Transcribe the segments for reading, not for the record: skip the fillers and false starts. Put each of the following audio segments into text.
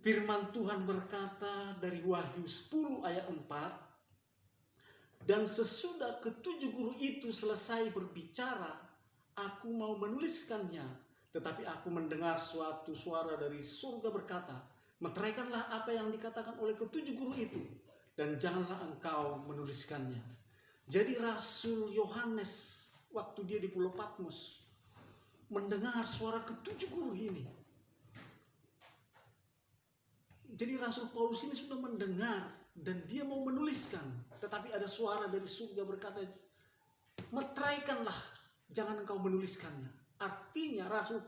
Firman Tuhan berkata dari Wahyu 10 ayat 4, dan sesudah ketujuh guru itu selesai berbicara, aku mau menuliskannya, tetapi aku mendengar suatu suara dari surga berkata, meteraikanlah apa yang dikatakan oleh ketujuh guru itu, dan janganlah engkau menuliskannya. Jadi Rasul Yohanes waktu dia di Pulau Patmos mendengar suara ketujuh guru ini. Jadi Rasul Paulus ini sudah mendengar dan dia mau menuliskan, tetapi ada suara dari surga berkata, meteraikanlah, jangan engkau menuliskannya. Artinya Rasul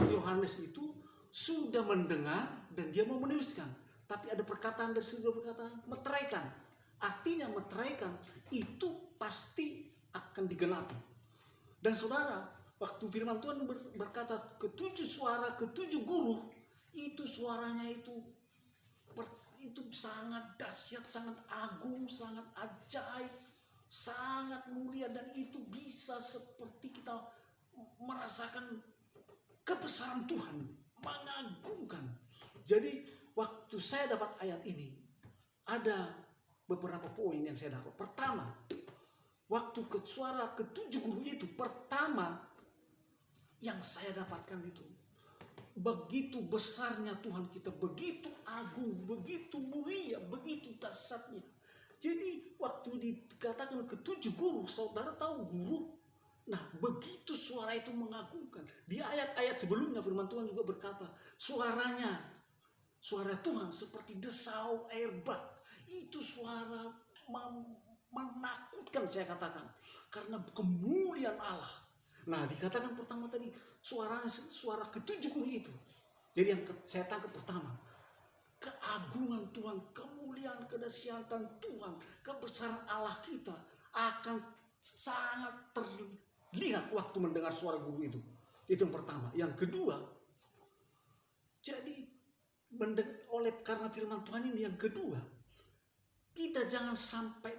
Yohanes itu sudah mendengar dan dia mau menuliskan, tapi ada perkataan dari surga berkata, meteraikan. Artinya meteraikan itu pasti akan digenapi. Dan saudara, waktu firman Tuhan berkata ketujuh suara, ketujuh guru, itu suaranya itu sangat dahsyat, sangat agung, sangat ajaib, sangat mulia, dan itu bisa seperti kita merasakan kebesaran Tuhan, mengagumkan. Jadi waktu saya dapat ayat ini, ada beberapa poin yang saya dapat. Pertama, waktu suara ketujuh guru itu, pertama yang saya dapatkan itu, begitu besarnya Tuhan kita, begitu agung, begitu mulia, begitu dahsyatnya. Jadi waktu dikatakan ketujuh guru, saudara tahu guru? Nah, begitu suara itu mengagumkan. Di ayat-ayat sebelumnya firman Tuhan juga berkata, suaranya, suara Tuhan seperti desau air bah. Itu suara menakutkan, saya katakan, karena kemuliaan Allah. Nah, dikatakan pertama tadi suara ketujuh guru itu. Jadi yang saya tangkap pertama, keagungan Tuhan, kemuliaan, kedahsyatan Tuhan, kebesaran Allah kita akan sangat terlihat waktu mendengar suara guru itu. Itu yang pertama. Yang kedua, jadi karena firman Tuhan ini, yang kedua, kita jangan sampai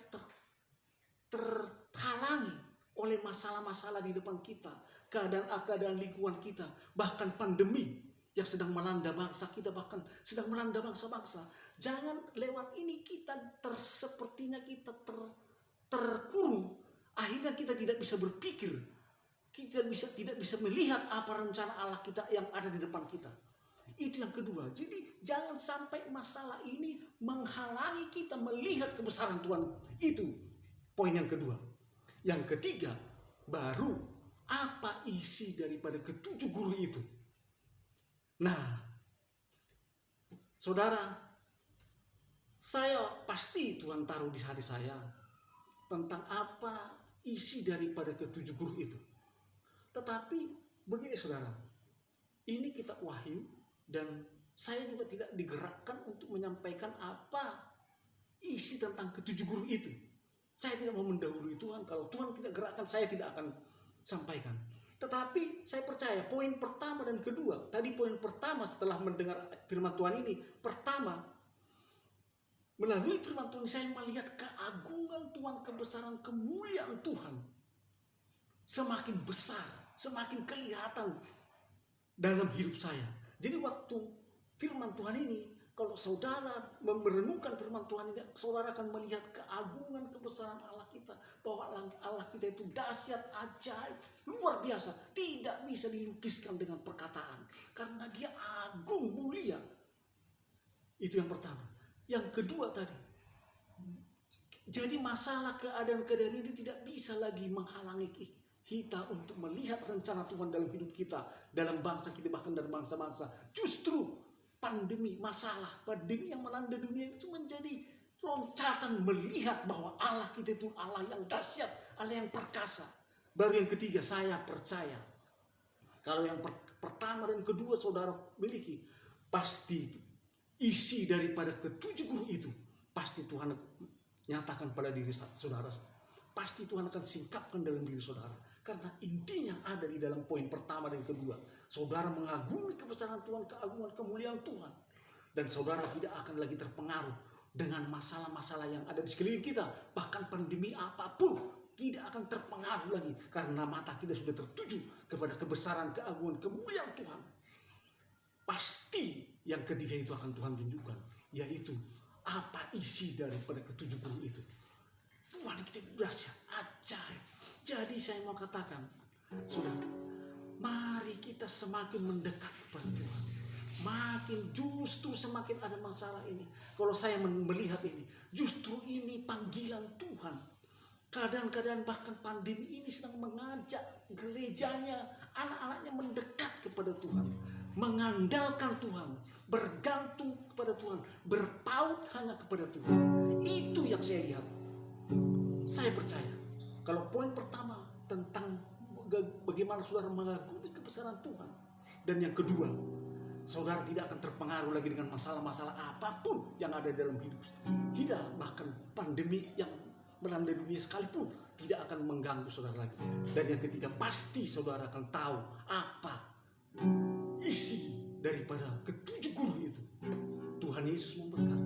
terhalangi oleh masalah-masalah di depan kita, keadaan lingkungan kita, bahkan pandemi yang sedang melanda bangsa kita, bahkan sedang melanda bangsa-bangsa. Jangan lewat ini kita sepertinya kita terkurung. Akhirnya kita tidak bisa berpikir, kita tidak bisa melihat apa rencana Allah kita yang ada di depan kita. Itu yang kedua. Jadi jangan sampai masalah ini menghalangi kita melihat kebesaran Tuhan. Itu poin yang kedua. Yang ketiga, baru apa isi daripada ketujuh guru itu. Nah, saudara, saya pasti Tuhan taruh di hati saya tentang apa isi daripada ketujuh guru itu. Tetapi begini saudara, ini kitab Wahyu, dan saya juga tidak digerakkan untuk menyampaikan apa isi tentang ketujuh guru itu. Saya tidak mau mendahului Tuhan. Kalau Tuhan tidak gerakkan, saya tidak akan sampaikan. Tetapi saya percaya poin pertama dan kedua. Tadi poin pertama setelah mendengar firman Tuhan ini, pertama, melalui firman Tuhan saya melihat keagungan Tuhan, kebesaran, kemuliaan Tuhan semakin besar, semakin kelihatan dalam hidup saya. Jadi waktu firman Tuhan ini, kalau saudara merenungkan firman Tuhan ini, saudara akan melihat keagungan, kebesaran Allah kita, bahwa Allah kita itu dahsyat, ajaib, luar biasa, tidak bisa dilukiskan dengan perkataan, karena dia agung, mulia. Itu yang pertama. Yang kedua tadi, jadi masalah keadaan-keadaan ini tidak bisa lagi menghalangi kita untuk melihat rencana Tuhan dalam hidup kita, dalam bangsa kita, bahkan dalam bangsa-bangsa. Justru pandemi, masalah pandemi yang melanda dunia itu menjadi loncatan melihat bahwa Allah kita itu Allah yang dahsyat, Allah yang perkasa. Baru yang ketiga, saya percaya kalau yang pertama dan kedua saudara miliki, pasti isi daripada ketujuh guru itu pasti Tuhan nyatakan pada diri saudara. Pasti Tuhan akan singkapkan dalam diri saudara. Karena intinya ada di dalam poin pertama dan kedua. Saudara mengagumi kebesaran Tuhan, keagungan, kemuliaan Tuhan. Dan saudara tidak akan lagi terpengaruh dengan masalah-masalah yang ada di sekeliling kita. Bahkan pandemi apapun tidak akan terpengaruh lagi. Karena mata kita sudah tertuju kepada kebesaran, keagungan, kemuliaan Tuhan. Pasti yang ketiga itu akan Tuhan tunjukkan, yaitu apa isi daripada ketujuh guru itu. Tuhan kita dahsyat, ajaib. Jadi saya mau katakan, sudah, mari kita semakin mendekat kepada Tuhan. Justru semakin ada masalah ini. Kalau saya melihat ini, justru ini panggilan Tuhan. Kadang-kadang bahkan pandemi ini sedang mengajak gerejanya, anak-anaknya mendekat kepada Tuhan, mengandalkan Tuhan, bergantung kepada Tuhan, berpaut hanya kepada Tuhan. Itu yang saya lihat. Saya percaya kalau poin pertama tentang bagaimana saudara mengagumi kebesaran Tuhan, dan yang kedua, saudara tidak akan terpengaruh lagi dengan masalah-masalah apapun yang ada dalam hidup kita. Bahkan pandemi yang melanda dunia sekalipun tidak akan mengganggu saudara lagi. Dan yang ketiga, pasti saudara akan tahu apa isi daripada ketujuh guru itu. Tuhan Yesus memberkati.